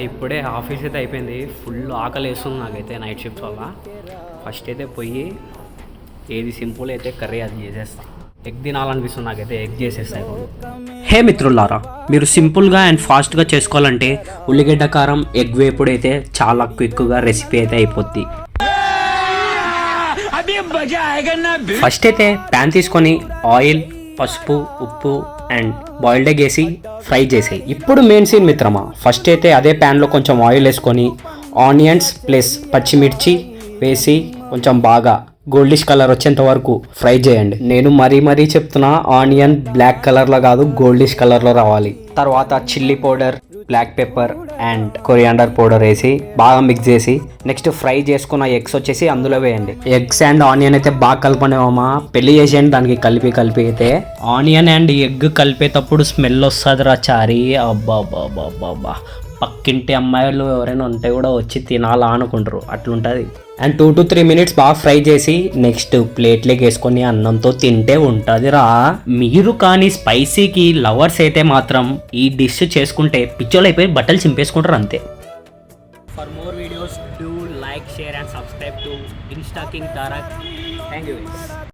ఇప్పుడే ఆఫీస్ అయితే అయిపోయింది. ఫుల్ ఆకలి వేస్తుంది నాకైతే నైట్ షిఫ్ట్ వల్ల. ఫస్ట్ అయితే పోయి ఏది సింపుల్ అయితే కర్రీ అది చేసేస్తా. ఎగ్ తినాలనిపిస్తుంది నాకైతే, ఎగ్ చేసేస్తాయి. హే మిత్రులారా, మీరు సింపుల్గా అండ్ ఫాస్ట్గా చేసుకోవాలంటే ఉల్లిగడ్డ కారం ఎగ్ వేపుడు అయితే చాలా క్విక్గా రెసిపీ అయితే అయిపోద్ది. ఫస్ట్ అయితే ప్యాన్ తీసుకొని ఆయిల్, పసుపు, ఉప్పు అండ్ బాయిల్డ్ ఎగ్ వేసి ఫ్రై చేసేయి. ఇప్పుడు మెయిన్ సీన్ మిత్రమా, ఫస్ట్ అయితే అదే ప్యాన్లో కొంచెం ఆయిల్ వేసుకొని ఆనియన్స్ ప్లస్ పచ్చిమిర్చి వేసి కొంచెం బాగా గోల్డిష్ కలర్ వచ్చేంత వరకు ఫ్రై చేయండి. నేను మరీ చెప్తున్నా, ఆనియన్ బ్లాక్ కలర్లో కాదు గోల్డిష్ కలర్లో రావాలి. తర్వాత chilli powder, black pepper and coriander powder వేసి బాగా మిక్స్ చేసి నెక్స్ట్ ఫ్రై చేసుకున్న ఎగ్స్ వచ్చేసి అందులో వేయండి. ఎగ్స్ అండ్ ఆనియన్ అయితే బాగా కలపనేమా, పెళ్లి చేసేయండి దానికి కలిపి అయితే. ఆనియన్ అండ్ ఎగ్ కలిపేటప్పుడు స్మెల్ వస్తుంది రా చారి, అబ్బా పక్కింటి అమ్మాయిలు ఎవరైనా ఉంటే కూడా వచ్చి తినాలా అనుకుంటారు, అట్లుంటుంది. అండ్ 2 to 3 minutes బాగా ఫ్రై చేసి నెక్స్ట్ ప్లేట్లోకి వేసుకొని అన్నంతో తింటే ఉంటుంది రా. మీరు కానీ స్పైసీకి లవర్స్ అయితే మాత్రం ఈ డిష్ చేసుకుంటే పిచ్చోళ్ళు అయిపోయి బట్టలు చింపేసుకుంటారు అంతే. For more videos do like, share and subscribe to Insta king Tarak. Thank you.